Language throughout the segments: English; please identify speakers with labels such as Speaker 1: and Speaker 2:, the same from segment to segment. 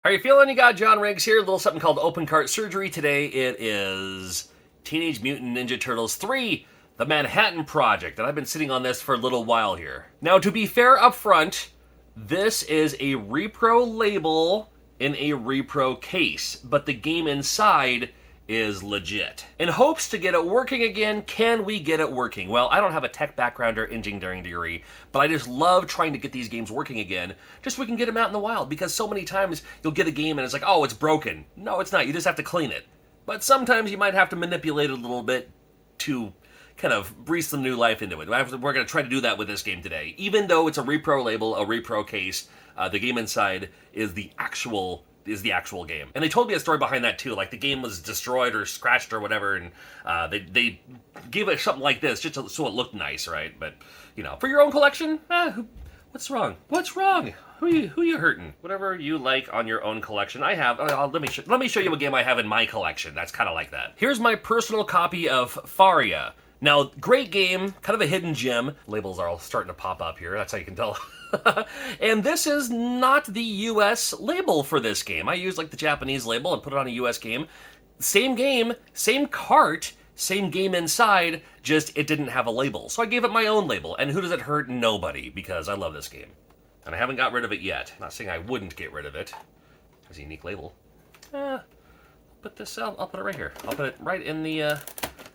Speaker 1: How you feeling? You got John Riggs here. A little something called open cart surgery today. It is Teenage Mutant Ninja Turtles 3, the Manhattan Project, and I've been sitting on this for a little while here. Now, to be fair up front, this is a repro label in a repro case, but the game inside is legit. In hopes to get it working again, can we get it working? Well, I don't have a tech background or engineering degree, but I just love trying to get these games working again, just so we can get them out in the wild, because so many times you'll get a game and it's like, oh, it's broken. No, it's not. You just have to clean it. But sometimes you might have to manipulate it a little bit to kind of breathe some new life into it. We're going to try to do that with this game today. Even though it's a repro label, a repro case, the game inside is the actual game. And they told me a story behind that too, like the game was destroyed or scratched or whatever, and they gave it something like this just so it looked nice, right? But, you know, for your own collection, what's wrong? What's wrong? Who you hurting? Whatever you like on your own collection. I have, let me show you a game I have in my collection that's kind of like that. Here's my personal copy of Faria. Now, great game, kind of a hidden gem. Labels are all starting to pop up here, that's how you can tell. And this is not the US label for this game. I used like the Japanese label and put it on a US game, same cart, same game inside, just it didn't have a label. So I gave it my own label, and who does it hurt? Nobody, because I love this game. And I haven't got rid of it yet. I'm not saying I wouldn't get rid of it. There's a unique label. Put this, I'll put it right here. I'll put it right in the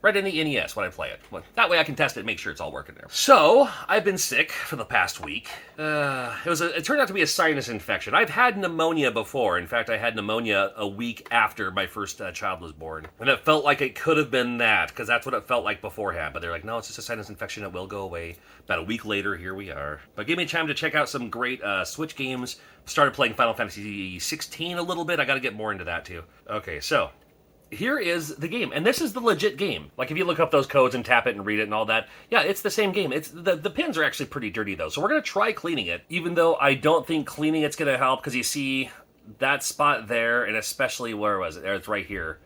Speaker 1: NES when I play it. That way I can test it and make sure it's all working there. So, I've been sick for the past week. It turned out to be a sinus infection. I've had pneumonia before. In fact, I had pneumonia a week after my first child was born. And it felt like it could have been that, because that's what it felt like beforehand. But they're like, no, it's just a sinus infection. It will go away. About a week later, here we are. But gave me time to check out some great Switch games. Started playing Final Fantasy 16 a little bit. I gotta get more into that too. Okay, so here is the game, and this is the legit game. Like, if you look up those codes and tap it and read it and all that, yeah, it's the same game. It's the pins are actually pretty dirty, though, so we're going to try cleaning it, even though I don't think cleaning it's going to help, because you see that spot there, and especially, where was it? There, it's right here.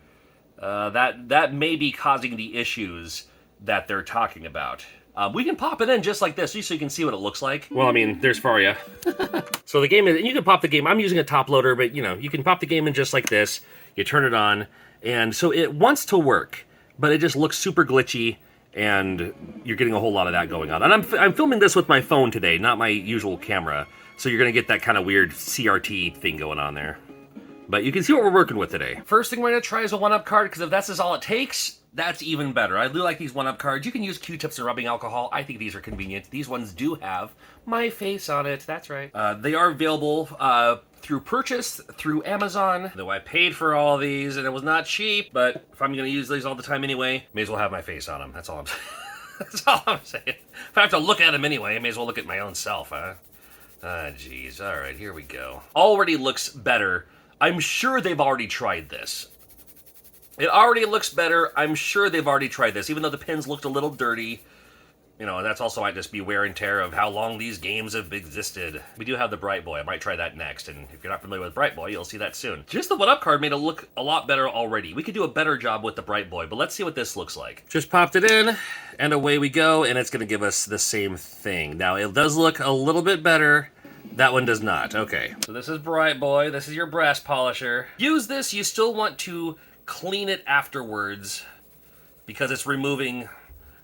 Speaker 1: That may be causing the issues that they're talking about. We can pop it in just like this, just so you can see what it looks like. Well, I mean, there's Faria. So the game is, and you can pop the game, I'm using a top loader, but, you know, you can pop the game in just like this, you turn it on, and so it wants to work, but it just looks super glitchy, and you're getting a whole lot of that going on. And I'm filming this with my phone today, not my usual camera, so you're going to get that kind of weird CRT thing going on there. But you can see what we're working with today. First thing we're going to try is a 1-up card, because if that's all it takes, that's even better. I do like these 1-up cards. You can use Q-tips and rubbing alcohol. I think these are convenient. These ones do have my face on it. That's right. They are available through purchase, through Amazon. Though I paid for all these, and it was not cheap, but if I'm going to use these all the time anyway, may as well have my face on them. That's all I'm saying. That's all I'm saying. If I have to look at them anyway, I may as well look at my own self, huh? Jeez. All right, here we go. Already looks better. I'm sure they've already tried this. It already looks better. I'm sure they've already tried this, even though the pins looked a little dirty. You know, that's also might just be wear and tear of how long these games have existed. We do have the Bright Boy. I might try that next, and if you're not familiar with Bright Boy, you'll see that soon. Just the 1-up card made it look a lot better already. We could do a better job with the Bright Boy, but let's see what this looks like. Just popped it in, and away we go, and it's going to give us the same thing. Now, it does look a little bit better. That one does not. Okay. So this is Bright Boy. This is your brass polisher. Use this. You still want to clean it afterwards, because it's removing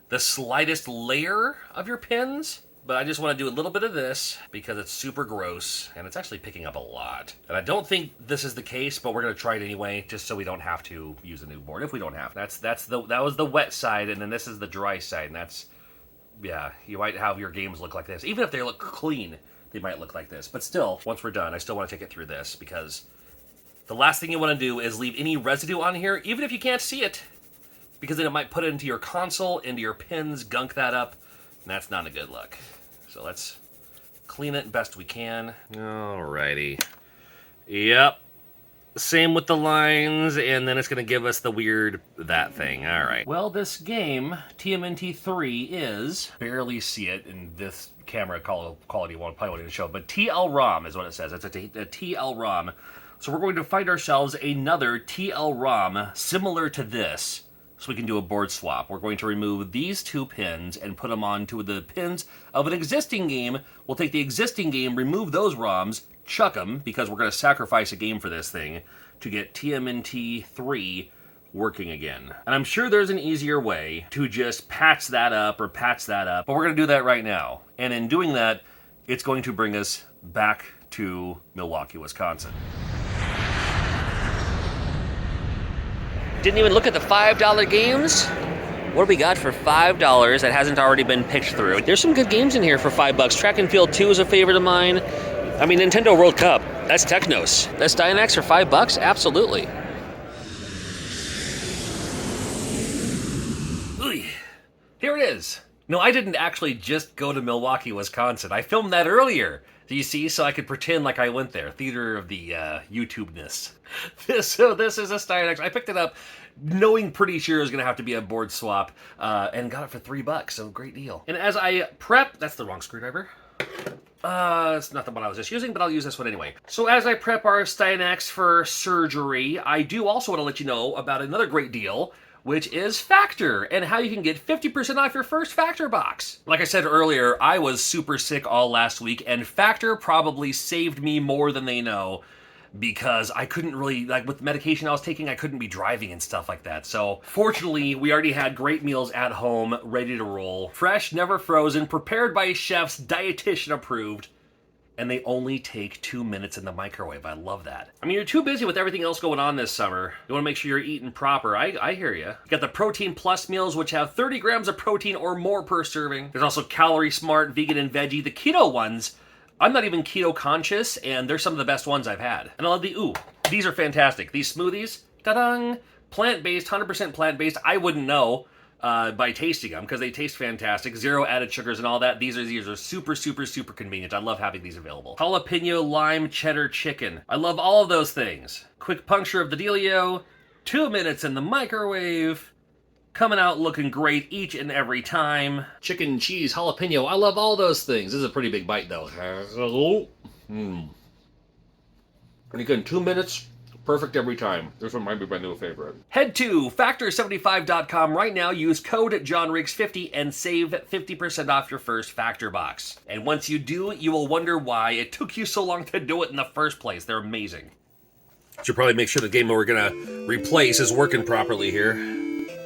Speaker 1: the slightest layer of your pins. But I just want to do a little bit of this because it's super gross, and it's actually picking up a lot. And I don't think this is the case, but we're going to try it anyway, just so we don't have to use a new board if we don't have. That was the wet side, and then this is the dry side, and that's, yeah, you might have your games look like this. Even if they look clean, they might look like this. But still, once we're done, I still want to take it through this, because the last thing you want to do is leave any residue on here, even if you can't see it, because then it might put it into your console, into your pins, gunk that up, and that's not a good look. So let's clean it best we can. Alrighty. Yep. Same with the lines, and then it's going to give us the weird that thing. Alright. Well, this game, TMNT 3, is, barely see it in this camera quality won't probably won't show, but TL-ROM is what it says. It's a TL-ROM. So we're going to find ourselves another TL-ROM similar to this, so we can do a board swap. We're going to remove these two pins and put them onto the pins of an existing game. We'll take the existing game, remove those ROMs, chuck them because we're going to sacrifice a game for this thing to get TMNT 3 working again. And I'm sure there's an easier way to just patch that up, but we're going to do that right now. And in doing that, it's going to bring us back to Milwaukee, Wisconsin. Didn't even look at the $5 games. What do we got for $5 that hasn't already been picked through? There's some good games in here for $5. Track and Field 2 is a favorite of mine. I mean, Nintendo World Cup, that's Technos. That's Dynax for $5? Absolutely. Ooh, here it is. No, I didn't actually just go to Milwaukee, Wisconsin. I filmed that earlier. Do you see? So I could pretend like I went there. Theater of the YouTube-ness. This is a Dynax. I picked it up knowing pretty sure it was going to have to be a board swap, and got it for $3, so great deal. And as I prep, that's the wrong screwdriver. It's not the one I was just using, but I'll use this one anyway. So as I prep our Dynax for surgery, I do also want to let you know about another great deal, which is Factor, and how you can get 50% off your first Factor box. Like I said earlier, I was super sick all last week, and Factor probably saved me more than they know, because I couldn't really, like with the medication I was taking, I couldn't be driving and stuff like that. So fortunately, we already had great meals at home, ready to roll. Fresh, never frozen, prepared by chefs, dietitian approved, and they only take 2 minutes in the microwave. I love that. I mean, you're too busy with everything else going on this summer. You want to make sure you're eating proper. I hear you. You got the Protein Plus meals, which have 30 grams of protein or more per serving. There's also Calorie Smart, vegan and veggie. The keto ones, I'm not even keto conscious, and they're some of the best ones I've had. And I love these are fantastic. These smoothies, ta-dang, plant-based, 100% plant-based. I wouldn't know by tasting them because they taste fantastic. Zero added sugars and all that. These are super, super, super convenient. I love having these available. Jalapeno lime cheddar chicken. I love all of those things. Quick puncture of the dealio, 2 minutes in the microwave. Coming out looking great each and every time. Chicken, cheese, jalapeno. I love all those things. This is a pretty big bite, though. And again, 2 minutes, perfect every time. This one might be my new favorite. Head to Factor75.com right now. Use code JohnRiggs50 and save 50% off your first Factor box. And once you do, you will wonder why it took you so long to do it in the first place. They're amazing. Should probably make sure the game we're gonna replace is working properly here.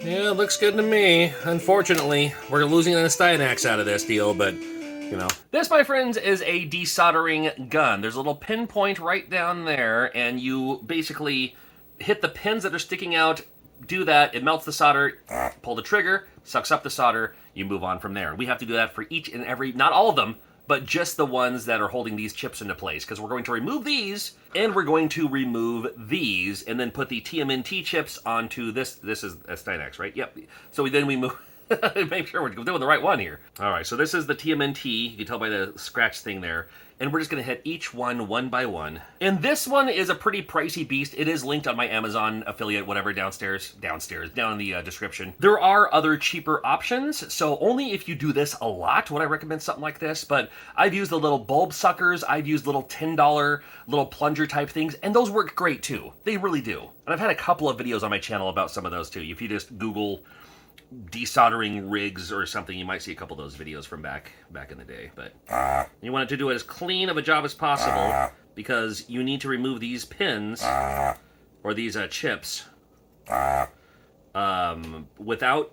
Speaker 1: Yeah, it looks good to me. Unfortunately, we're losing an Dynax out of this deal, but, you know. This, my friends, is a desoldering gun. There's a little pinpoint right down there, and you basically hit the pins that are sticking out, do that, it melts the solder, pull the trigger, sucks up the solder, you move on from there. We have to do that for each and every, not all of them, but just the ones that are holding these chips into place, because we're going to remove these, and we're going to remove these, and then put the TMNT chips onto this. This is a Dynax, right? Yep. So then we move, make sure we're doing the right one here. All right, so this is the TMNT. You can tell by the scratch thing there. And we're just going to hit each one by one. And this one is a pretty pricey beast. It is linked on my Amazon affiliate, whatever, down in the description. There are other cheaper options, so only if you do this a lot would I recommend something like this, but I've used the little bulb suckers, I've used little $10 little plunger type things, and those work great too. They really do. And I've had a couple of videos on my channel about some of those too. If you just Google desoldering rigs or something, you might see a couple of those videos from back in the day. But you want it to do as clean of a job as possible, because you need to remove these pins or these chips without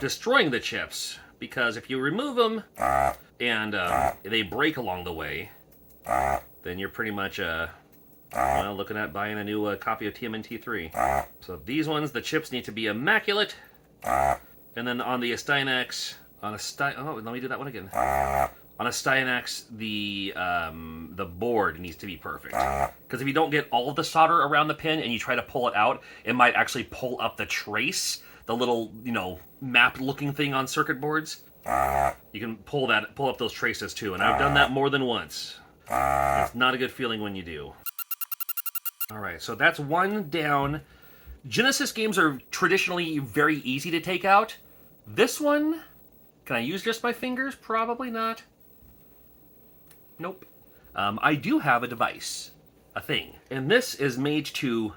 Speaker 1: destroying the chips, because if you remove them and they break along the way, then you're pretty much looking at buying a new copy of TMNT 3. So these ones, the chips need to be immaculate. And then on the Dynax, let me do that one again. On a Dynax, the board needs to be perfect. Because if you don't get all of the solder around the pin and you try to pull it out, it might actually pull up the trace, the little, map-looking thing on circuit boards. You can pull up those traces too, and I've done that more than once. It's not a good feeling when you do. All right, so that's one down. Genesis games are traditionally very easy to take out. This one, can I use just my fingers? Probably not. Nope. I do have a device, a thing, and this is made to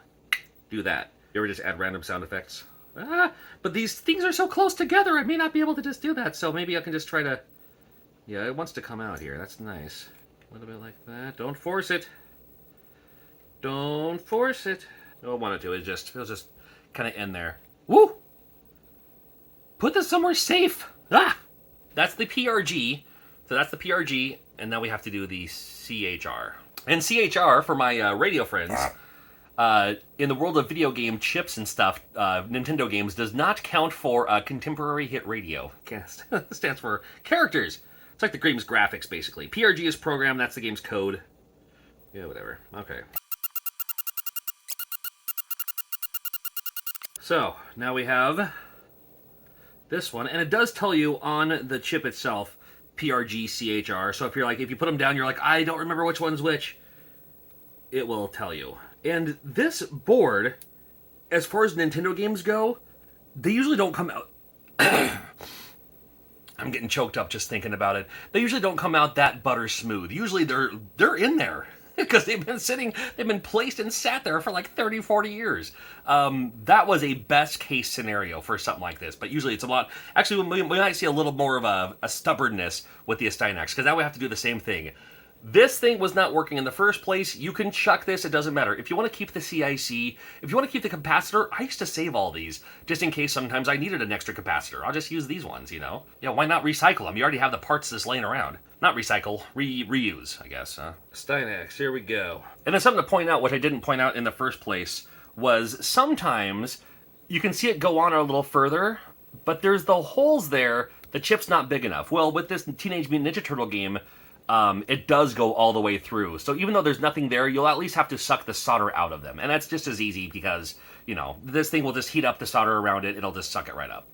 Speaker 1: do that. You ever just add random sound effects? But these things are so close together, I may not be able to just do that, so maybe I can just try to... Yeah, it wants to come out here. That's nice. A little bit like that. Don't force it. Don't force it. Don't want it to. It'll just kind of end there. Woo! Put this somewhere safe. Ah! That's the PRG. So that's the PRG, and now we have to do the CHR. And CHR, for my radio friends, in the world of video game chips and stuff, Nintendo games does not count for contemporary hit radio. It stands for characters. It's like the game's graphics, basically. PRG is program, that's the game's code. Yeah, whatever. Okay. So, now we have this one, and it does tell you on the chip itself, PRG, CHR. So if you put them down, you're like, I don't remember which one's which, it will tell you. And this board, as far as Nintendo games go, they usually don't come out. I'm getting choked up just thinking about it. They usually don't come out that butter smooth. Usually they're in there. Because they've been placed and sat there for like 30, 40 years. That was a best case scenario for something like this. But usually it's a lot. Actually, we might see a little more of a stubbornness with the Steinax, because now we have to do the same thing. This thing was not working in the first place. You can chuck this. It doesn't matter. If you want to keep the CIC, if you want to keep the capacitor, I used to save all these just in case sometimes I needed an extra capacitor. I'll just use these ones, you know? Yeah, why not recycle them? You already have the parts that's laying around. Not recycle, reuse, I guess. Steinax, here we go. And then something to point out, which I didn't point out in the first place, was sometimes you can see it go on a little further, but there's the holes there. The chip's not big enough. Well, with this Teenage Mutant Ninja Turtle game, it does go all the way through. So even though there's nothing there, you'll at least have to suck the solder out of them. And that's just as easy because, you know, this thing will just heat up the solder around it. It'll just suck it right up.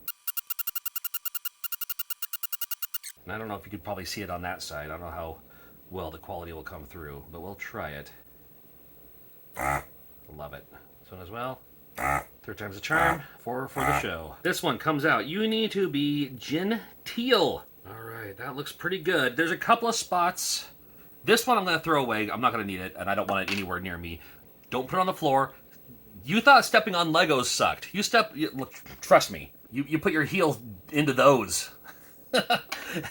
Speaker 1: And I don't know if you could probably see it on that side. I don't know how well the quality will come through, but we'll try it. Love it. This one as well. Third time's a charm for the show. This one comes out. You need to be genteel. All right, that looks pretty good. There's a couple of spots. This one I'm going to throw away. I'm not going to need it, and I don't want it anywhere near me. Don't put it on the floor. You thought stepping on Legos sucked. Look, trust me. You put your heels into those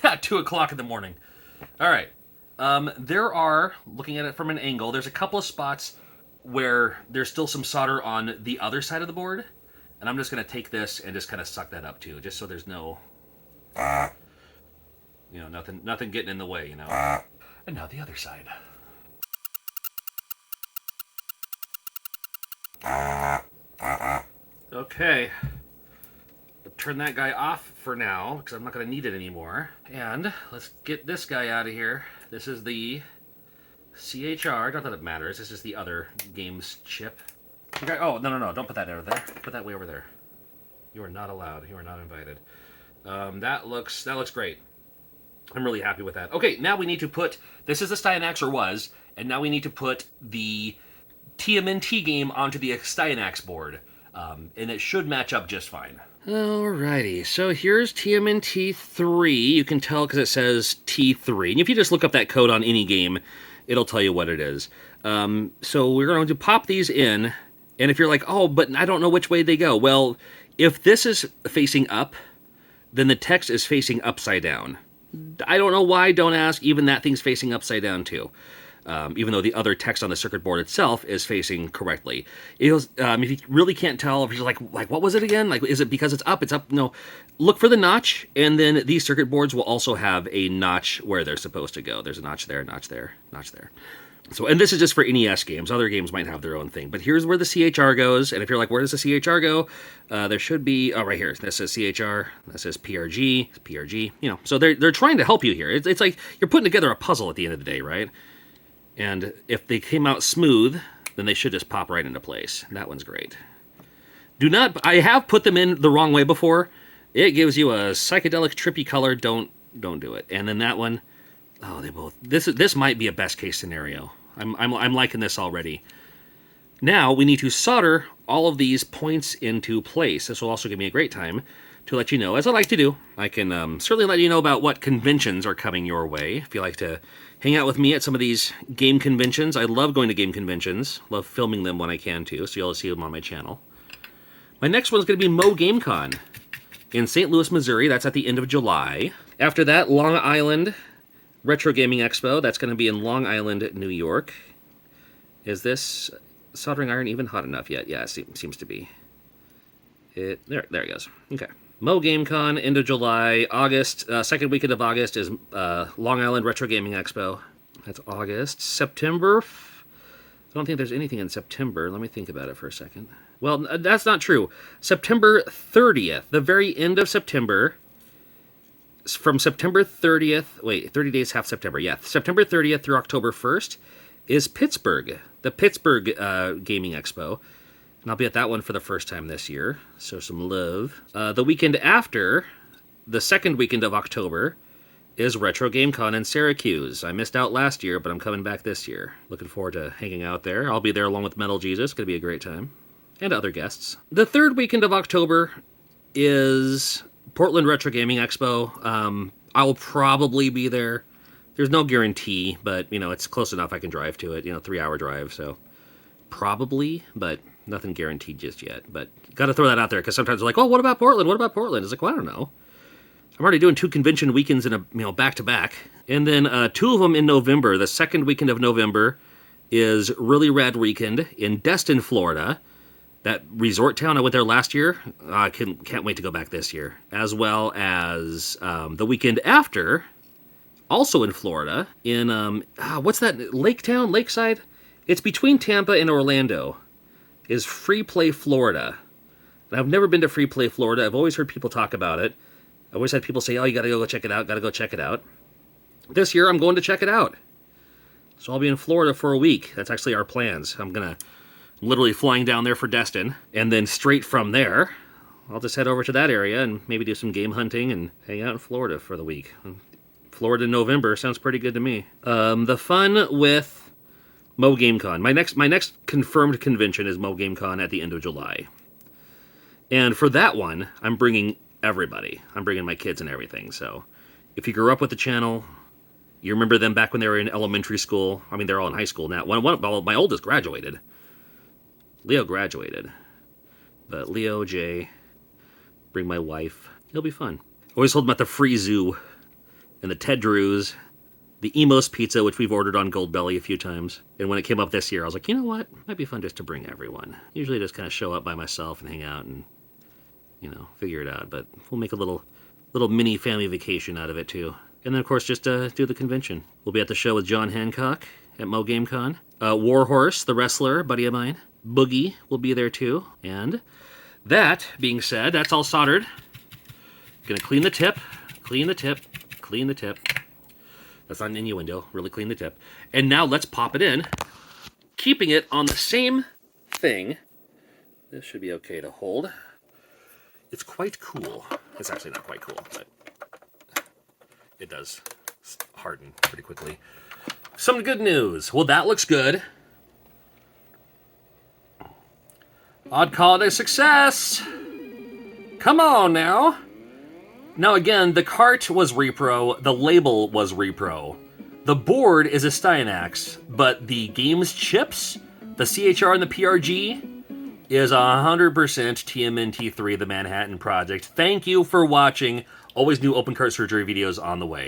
Speaker 1: at 2 o'clock in the morning. All right. There are, looking at it from an angle, there's a couple of spots where there's still some solder on the other side of the board. And I'm just going to take this and just kind of suck that up too, just so there's no... You know, nothing getting in the way, you know. And now the other side. Okay. I'll turn that guy off for now, because I'm not going to need it anymore. And let's get this guy out of here. This is the CHR. Not that it matters. This is the other game's chip. Okay. Oh, no. Don't put that over there. Put that way over there. You are not allowed. You are not invited. That looks great. I'm really happy with that. Okay, now we need to put, this is the Steinax, or was, and now we need to put the TMNT game onto the Steinax board. And it should match up just fine. Alrighty, so here's TMNT 3. You can tell because it says T3. And if you just look up that code on any game, it'll tell you what it is. So we're going to pop these in, and if you're like, oh, but I don't know which way they go. Well, if this is facing up, then the text is facing upside down. I don't know why, don't ask. Even that thing's facing upside down too. Even though the other text on the circuit board itself is facing correctly. If you really can't tell, if you're like, what was it again? Like, is it because it's up? It's up? No. Look for the notch, and then these circuit boards will also have a notch where they're supposed to go. There's a notch there, notch there, notch there. So, and this is just for NES games. Other games might have their own thing. But here's where the CHR goes. And if you're like, where does the CHR go? There should be, right here. That says CHR. That says PRG. It's PRG. You know, so they're trying to help you here. It's like you're putting together a puzzle at the end of the day, right? And if they came out smooth, then they should just pop right into place. That one's great. I have put them in the wrong way before. It gives you a psychedelic, trippy color. Don't do it. And then that one, oh, they both. This might be a best case scenario. I'm liking this already. Now we need to solder all of these points into place. This will also give me a great time to let you know, as I like to do. I can certainly let you know about what conventions are coming your way. If you like to hang out with me at some of these game conventions, I love going to game conventions. Love filming them when I can too, so you'll see them on my channel. My next one's going to be Mo GameCon in St. Louis, Missouri. That's at the end of July. After that, Long Island, Retro Gaming Expo. That's going to be in Long Island, New York. Is this soldering iron even hot enough yet? Yeah, it seems to be. There it goes. Okay. Mo Game Con, end of July. August, second weekend of August is Long Island Retro Gaming Expo. That's August. September, I don't think there's anything in September. Let me think about it for a second. Well, that's not true. September 30th, the very end of September. From September 30th, wait, 30 days, half September, yeah. September 30th through October 1st is Pittsburgh, the Pittsburgh Gaming Expo. And I'll be at that one for the first time this year, so some love. The weekend after, the second weekend of October, is Retro Game Con in Syracuse. I missed out last year, but I'm coming back this year. Looking forward to hanging out there. I'll be there along with Metal Jesus. Going to be a great time. And other guests. The third weekend of October is Portland Retro Gaming Expo. I will probably be there. There's no guarantee, but, it's close enough I can drive to it. 3-hour drive, so probably, but nothing guaranteed just yet. But got to throw that out there, because sometimes they're like, oh, what about Portland? What about Portland? It's like, well, I don't know. I'm already doing 2 convention weekends in a back-to-back. And then 2 of them in November. The second weekend of November is Really Rad Weekend in Destin, Florida. That resort town, I went there last year. I can't wait to go back this year. As well as the weekend after, also in Florida, in, what's that, Lakeside? It's between Tampa and Orlando, is Free Play Florida. And I've never been to Free Play Florida. I've always heard people talk about it. I've always had people say, oh, you gotta go check it out, This year, I'm going to check it out. So I'll be in Florida for a week. That's actually our plans. I'm literally flying down there for Destin, and then straight from there, I'll just head over to that area and maybe do some game hunting and hang out in Florida for the week. Florida in November sounds pretty good to me. The fun with Mo Game Con. My next confirmed convention is Mo Game Con at the end of July. And for that one, I'm bringing everybody. I'm bringing my kids and everything. So if you grew up with the channel, you remember them back when they were in elementary school. I mean, they're all in high school now. My oldest graduated. Leo graduated. But Leo, Jay, bring my wife. It'll be fun. Always told them about the free zoo and the Ted Drews, the Emos Pizza, which we've ordered on Goldbelly a few times. And when it came up this year, I was like, you know what? Might be fun just to bring everyone. Usually just kind of show up by myself and hang out and, figure it out. But we'll make a little mini family vacation out of it, too. And then, of course, just do the convention. We'll be at the show with John Hancock at Mo Game Con. Warhorse, the wrestler, buddy of mine. Boogie will be there, too. And that being said, that's all soldered. Gonna clean the tip. That's not an innuendo. Really clean the tip. And now let's pop it in, keeping it on the same thing. This should be okay to hold. It's quite cool. It's actually not quite cool, but it does harden pretty quickly. Some good news. Well, that looks good. I'd call it a success. Come on now. Now again, the cart was repro, the label was repro. The board is a Styanax, but the game's chips, the CHR and the PRG, is 100% TMNT3, the Manhattan Project. Thank you for watching. Always new open cart surgery videos on the way.